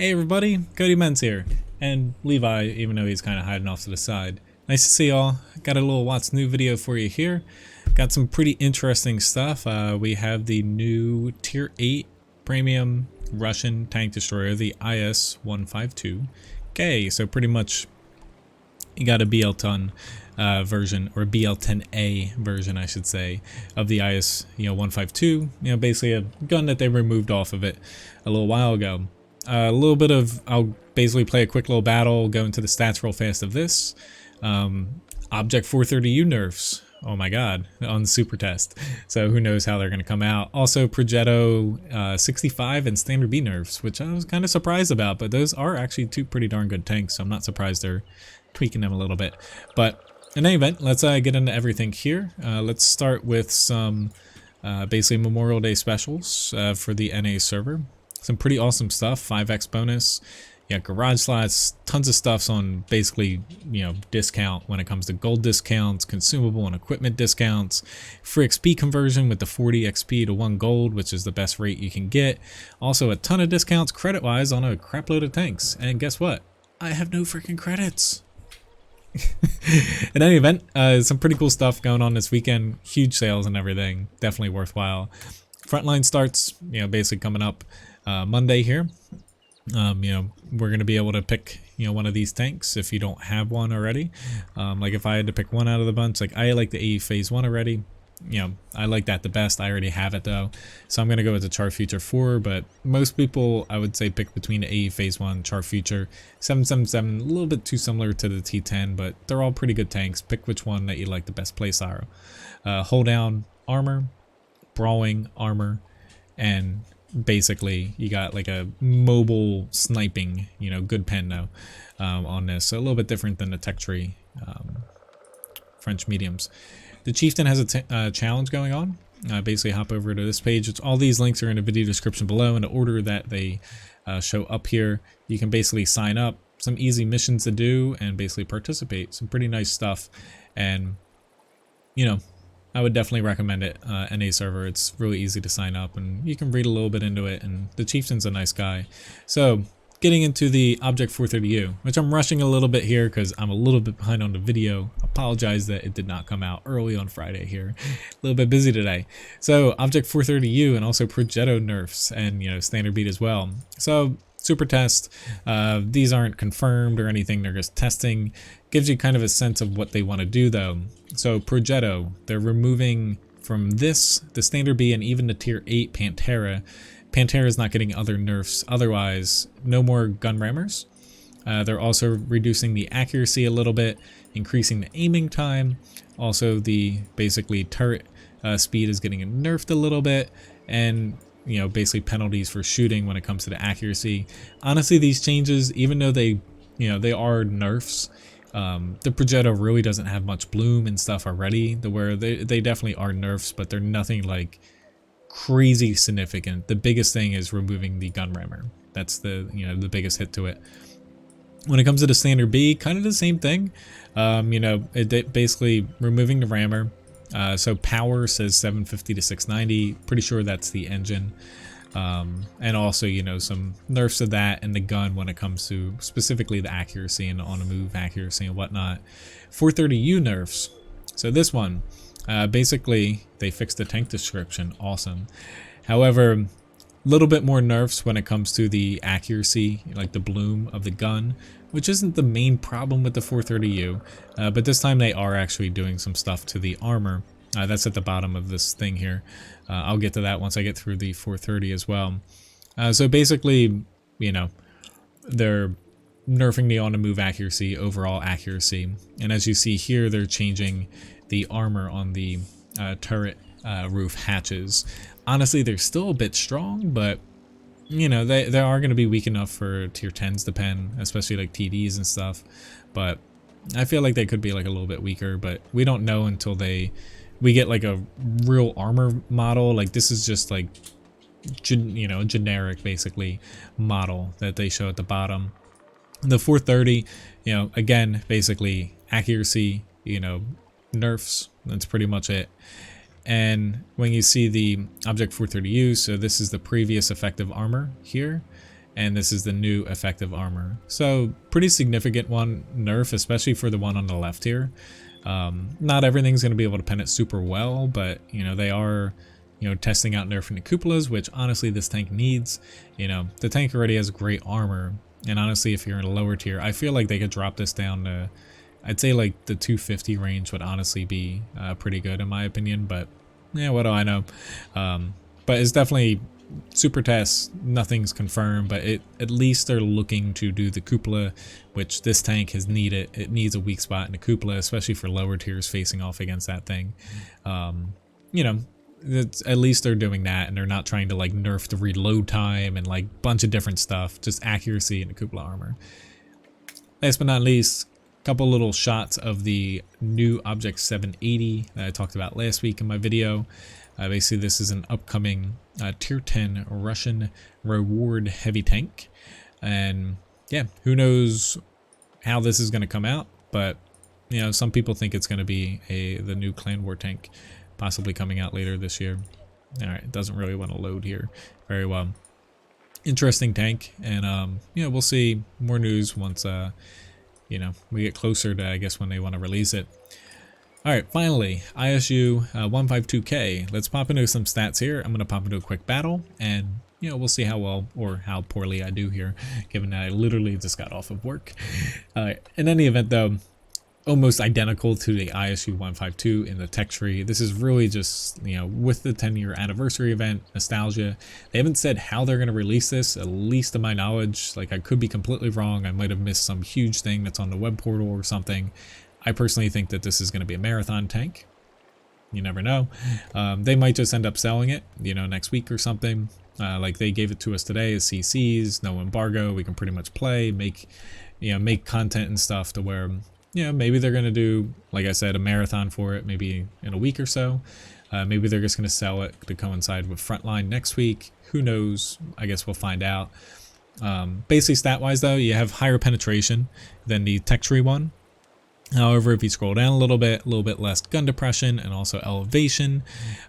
Hey everybody, Cody Menz here, and Levi, even though he's kind of hiding off to the side. Nice to see y'all. Got a little What's New video for you here. Got some pretty interesting stuff. We have the new Tier 8 Premium Russian Tank Destroyer, the IS-152K. So pretty much you got a BL-10 version, or BL-10A version I should say, of the IS-152. Basically a gun that they removed off of it a little while ago. A little bit of, I'll basically play a quick little battle, go into the stats real fast of this. Object 430U NERFS, oh my god, on the super test. So who knows how they're going to come out. Also Progetto 65 and Standard B NERFS, which I was kind of surprised about, but those are actually two pretty darn good tanks, so I'm not surprised they're tweaking them a little bit. But in any event, let's get into everything here. Let's start with some basically Memorial Day specials for the NA server. Some pretty awesome stuff, 5x bonus. Yeah, garage slots, tons of stuffs on basically, discount when it comes to gold discounts, consumable and equipment discounts, free XP conversion with the 40 XP to 1 gold, which is the best rate you can get. Also a ton of discounts credit-wise on a crap load of tanks. And guess what? I have no freaking credits. In any event, some pretty cool stuff going on this weekend. Huge sales and everything. Definitely worthwhile. Frontline starts, basically coming up Monday here. We're going to be able to pick, one of these tanks if you don't have one already. Like if I had to pick one out of the bunch, like I like the AE Phase 1 already. I like that the best. I already have it though. So I'm going to go with the Char Future 4, but most people I would say pick between the AE Phase 1, Char Future, 777, a little bit too similar to the T10, but they're all pretty good tanks. Pick which one that you like the best place arrow. Hold down armor, brawling armor, and basically you got like a mobile sniping, good pen though, on this. So a little bit different than the Tech Tree French mediums. The Chieftain has a challenge going on. Basically hop over to this page. All these links are in the video description below in the order that they show up here. You can basically sign up, some easy missions to do, and basically participate. Some pretty nice stuff, and I would definitely recommend it. NA server, it's really easy to sign up, and you can read a little bit into it, and the Chieftain's a nice guy. So getting into the Object 430U, which I'm rushing a little bit here because I'm a little bit behind on the video. Apologize that it did not come out early on Friday here. A little bit busy today. So Object 430U and also Progetto NERFS and Standard Beat as well. So super test. These aren't confirmed or anything, they're just testing. Gives you kind of a sense of what they want to do though. So Progetto, they're removing from this, the Standard B, and even the Tier 8 Pantera. Pantera is not getting other nerfs otherwise. No more gun rammers. They're also reducing the accuracy a little bit, increasing the aiming time. Also the basically turret speed is getting nerfed a little bit, and basically penalties for shooting when it comes to the accuracy. Honestly, these changes, even though they they are nerfs, the Progetto really doesn't have much bloom and stuff already, where they definitely are nerfs, but they're nothing like crazy significant. The biggest thing is removing the gun rammer. That's the the biggest hit to it. When it comes to the Standard B, kind of the same thing. It basically removing the rammer. So power says 750 to 690. Pretty sure that's the engine. And also some nerfs of that and the gun when it comes to specifically the accuracy and on the move accuracy and whatnot. 430U NERFS. So this one, basically they fixed the tank description. Awesome. However, a little bit more nerfs when it comes to the accuracy, like the bloom of the gun, which isn't the main problem with the 430U, but this time they are actually doing some stuff to the armor. That's at the bottom of this thing here. I'll get to that once I get through the 430 as well. So basically, they're nerfing the on-the-move accuracy, overall accuracy, and as you see here, they're changing the armor on the turret roof hatches. Honestly, they're still a bit strong, but they are going to be weak enough for tier 10s to pen, especially like TDs and stuff. But I feel like they could be like a little bit weaker, but we don't know until we get like a real armor model. Like this is just like generic basically model that they show at the bottom. The 430, again, basically accuracy, nerfs. That's pretty much it. And when you see the Object 430U, so this is the previous effective armor here, and this is the new effective armor. So pretty significant one nerf, especially for the one on the left here. Not everything's going to be able to pen it super well, but you know, they are, you know, testing out nerfing the cupolas, which honestly this tank needs. You know, the tank already has great armor, and honestly if you're in a lower tier, I feel like they could drop this down to, I'd say like the 250 range would honestly be pretty good in my opinion, but yeah, what do I know. But it's definitely super tests, nothing's confirmed, but at least they're looking to do the cupola, which this tank has needed. It needs a weak spot in the cupola, especially for lower tiers facing off against that thing. You know, at least they're doing that, and they're not trying to like nerf the reload time and like bunch of different stuff, just accuracy in the cupola armor. Last but not least, a couple little shots of the new Object 780 that I talked about last week in my video. Basically, this is an upcoming tier 10 Russian reward heavy tank, and yeah, who knows how this is going to come out, but you know, some people think it's going to be the new clan war tank, possibly coming out later this year. All right, it doesn't really want to load here very well. Interesting tank, and you know, we'll see more news once you know, we get closer to, I guess, when they want to release it. Alright, finally, ISU-152K. Let's pop into some stats here. I'm going to pop into a quick battle, and, you know, we'll see how well or how poorly I do here, given that I literally just got off of work. In any event, though, almost identical to the ISU-152 in the tech tree. This is really just, you know, with the 10-year anniversary event, nostalgia. They haven't said how they're going to release this, at least to my knowledge. Like, I could be completely wrong. I might have missed some huge thing that's on the web portal or something. I personally think that this is going to be a marathon tank. You never know. They might just end up selling it, you know, next week or something. Like they gave it to us today as CCs, no embargo. We can pretty much play, make content and stuff to where, you know, maybe they're going to do, like I said, a marathon for it, maybe in a week or so. Maybe they're just going to sell it to coincide with Frontline next week. Who knows? I guess we'll find out. Basically, stat-wise, though, you have higher penetration than the tech tree one. However, if you scroll down a little bit less gun depression and also elevation.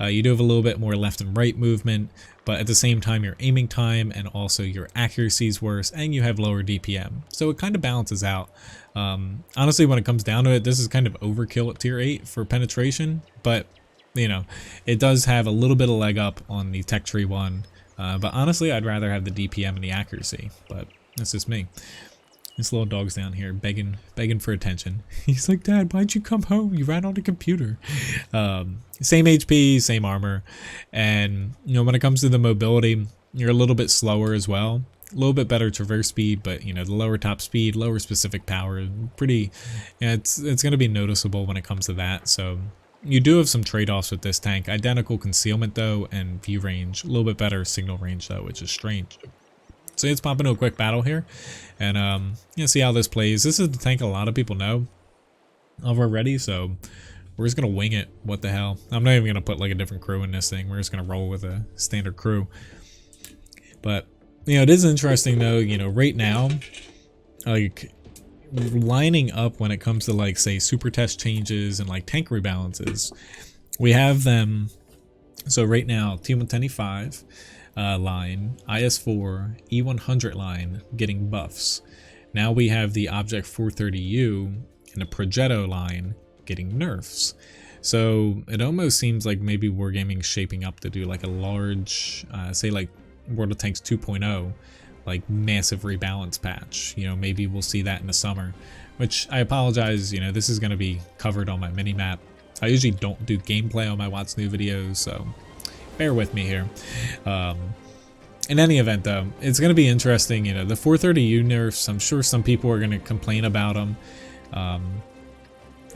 You do have a little bit more left and right movement, but at the same time your aiming time and also your accuracy is worse, and you have lower DPM. So it kind of balances out. Honestly, when it comes down to it, this is kind of overkill at tier 8 for penetration, but you know, it does have a little bit of leg up on the tech tree one. But honestly, I'd rather have the DPM and the accuracy, but that's just me. This little dog's down here begging for attention. He's like, Dad, why'd you come home? You ran on the computer. Same HP, same armor. And, you know, when it comes to the mobility, you're a little bit slower as well. A little bit better traverse speed, but, you know, the lower top speed, lower specific power, pretty, you know, it's going to be noticeable when it comes to that. So you do have some trade-offs with this tank. Identical concealment, though, and view range. A little bit better signal range, though, which is strange. So let's pop into a quick battle here, and you know, see how this plays. This is the tank a lot of people know of already, so we're just gonna wing it. What the hell? I'm not even gonna put like a different crew in this thing. We're just gonna roll with a standard crew. But you know, it is interesting though. You know, right now, like lining up when it comes to like say super test changes and like tank rebalances, we have them. So right now, T110E5. Line, IS-4, E100 line getting buffs. Now we have the Object 430U and a Progetto line getting nerfs. So it almost seems like maybe Wargaming's shaping up to do like a large, say like World of Tanks 2.0, like massive rebalance patch. You know, maybe we'll see that in the summer, which I apologize, you know, this is going to be covered on my mini-map. I usually don't do gameplay on my WoT's new videos, so bear with me here. In any event, though, it's going to be interesting. You know, the 430U nerfs, I'm sure some people are going to complain about them.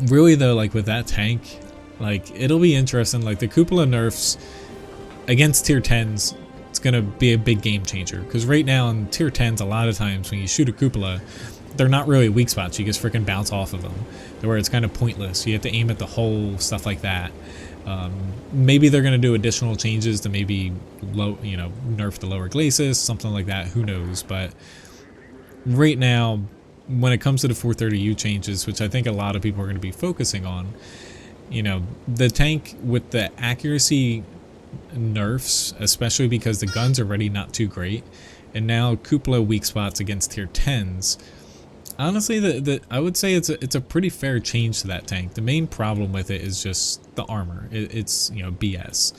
Really, though, like with that tank, like it'll be interesting. Like the Cupola nerfs against tier 10s, it's going to be a big game changer. Because right now in tier 10s, a lot of times when you shoot a Cupola, they're not really weak spots. You just freaking bounce off of them, where it's kind of pointless. You have to aim at the hole, stuff like that. Maybe they're going to do additional changes to maybe nerf the lower glacis, something like that. Who knows? But right now, when it comes to the 430U changes, which I think a lot of people are going to be focusing on, you know, the tank with the accuracy nerfs, especially because the gun's already not too great, and now Cupola weak spots against tier 10s. Honestly, I would say it's a pretty fair change to that tank. The main problem with it is just the armor. It's you know, BS.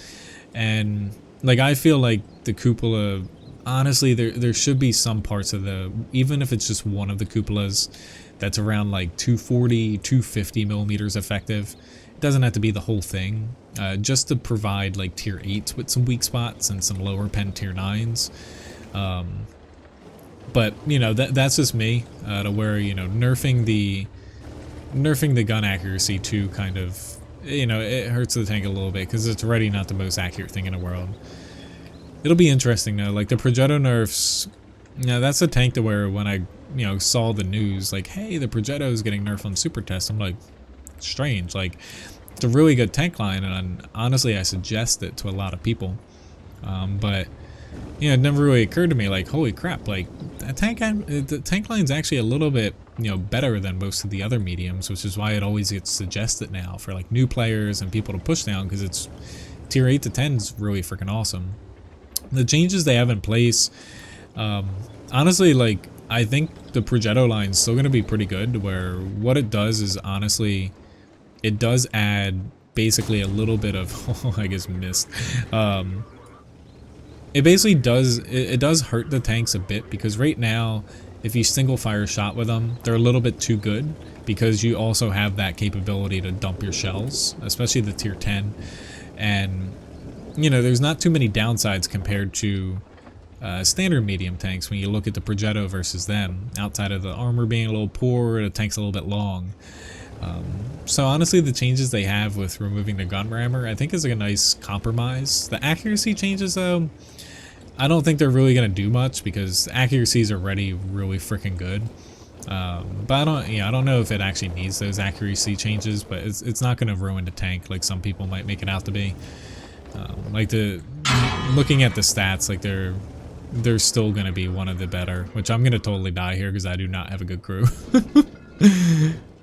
And like, I feel like the Cupola, honestly, there should be some parts of the, even if it's just one of the Cupolas that's around like 240, 250 millimeters effective. It doesn't have to be the whole thing, just to provide like tier 8s with some weak spots and some lower pen tier 9s. But you know, that's just me, to where, you know, nerfing the gun accuracy too kind of, you know, it hurts the tank a little bit because it's already not the most accurate thing in the world. It'll be interesting though, like the Progetto nerfs. You know, that's a tank to where when I, you know, saw the news like, hey, the Progetto is getting nerfed on super test, I'm like, strange. Like, it's a really good tank line, and honestly I suggest it to a lot of people, but you know, it never really occurred to me like, holy crap, like the tank line's actually a little bit, you know, better than most of the other mediums, which is why it always gets suggested now for like new players and people to push down, because it's tier 8 to 10 is really freaking awesome. The changes they have in place, honestly, like, I think the Progetto line is still going to be pretty good, where what it does is, honestly, it does add basically a little bit of, oh, I guess missed, it basically does, it does hurt the tanks a bit, because right now, if you single fire shot with them, they're a little bit too good, because you also have that capability to dump your shells, especially the tier 10, and, you know, there's not too many downsides compared to standard medium tanks when you look at the Progetto versus them, outside of the armor being a little poor, the tank's a little bit long. So honestly, the changes they have with removing the gun rammer, I think is like a nice compromise. The accuracy changes though, I don't think they're really going to do much, because accuracy is already really freaking good. But I don't know if it actually needs those accuracy changes, but it's not going to ruin the tank like some people might make it out to be. Like, looking at the stats, like they're still going to be one of the better, which I'm going to totally die here because I do not have a good crew.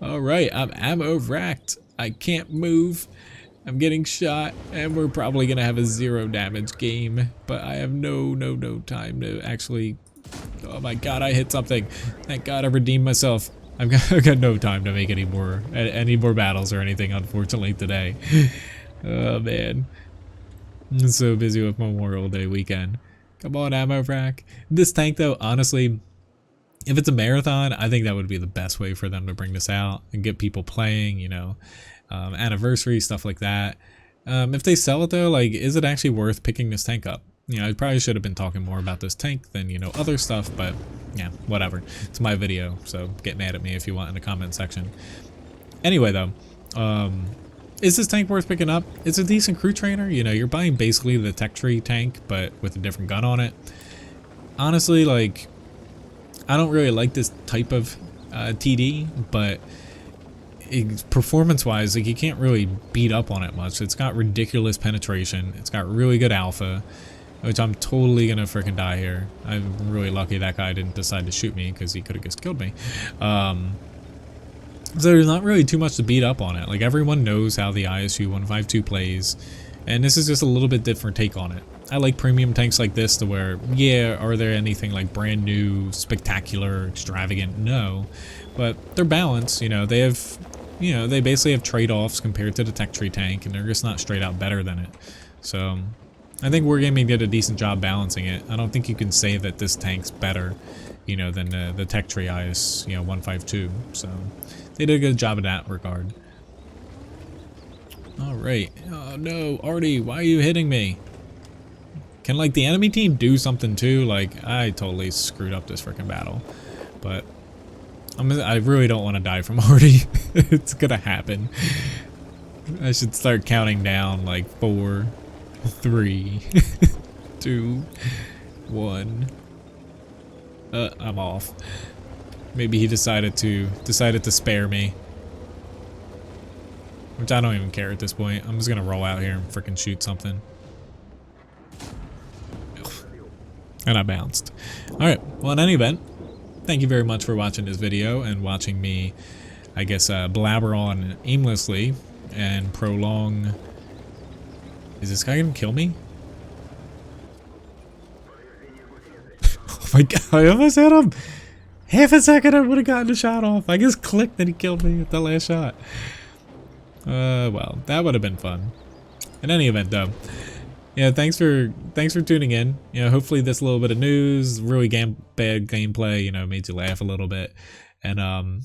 Alright, I'm ammo racked. I can't move. I'm getting shot, and we're probably going to have a 0 damage game, but I have no time to actually... Oh my god, I hit something. Thank god I redeemed myself. I've got no time to make any more battles or anything, unfortunately, today. Oh man. I'm so busy with Memorial Day weekend. Come on, ammo rack. This tank though, honestly, if it's a marathon, I think that would be the best way for them to bring this out and get people playing, you know, anniversary, stuff like that. If they sell it though, like, is it actually worth picking this tank up? You know, I probably should have been talking more about this tank than, you know, other stuff, but yeah, whatever. It's my video, so get mad at me if you want in the comment section. Anyway though, is this tank worth picking up? It's a decent crew trainer. You know, you're buying basically the tech tree tank, but with a different gun on it. Honestly, like, I don't really like this type of TD, but performance-wise, like, you can't really beat up on it much. It's got ridiculous penetration. It's got really good alpha, which I'm totally gonna freaking die here. I'm really lucky that guy didn't decide to shoot me, because he could have just killed me. So there's not really too much to beat up on it. Like, everyone knows how the ISU-152 plays, and this is just a little bit different take on it. I like premium tanks like this to where, yeah, are there anything like brand new, spectacular, extravagant? No, but they're balanced. You know, they have, you know, they basically have trade-offs compared to the tech tree tank, and they're just not straight out better than it. So I think Wargaming did a decent job balancing it. I don't think you can say that this tank's better, you know, than the tech tree IS-152. So they did a good job in that regard. Alright. Oh no, Artie, why are you hitting me? Can, like, the enemy team do something too? Like, I totally screwed up this freaking battle. But I really don't want to die from Artie. It's gonna happen. I should start counting down, like, 4, 3, 2, 1. I'm off. Maybe he decided to spare me, which I don't even care at this point. I'm just gonna roll out here and freaking shoot something. And I bounced. Alright, well, in any event, thank you very much for watching this video and watching me, I guess, blabber on aimlessly and prolong... Is this guy gonna kill me? Oh my god, I almost hit him. Half a second I would have gotten the shot off. I just clicked and he killed me at the last shot. Well, that would have been fun. In any event though, yeah, thanks for tuning in. You know, hopefully this little bit of news, really bad gameplay, you know, made you laugh a little bit. And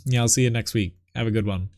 yeah, I'll see you next week. Have a good one.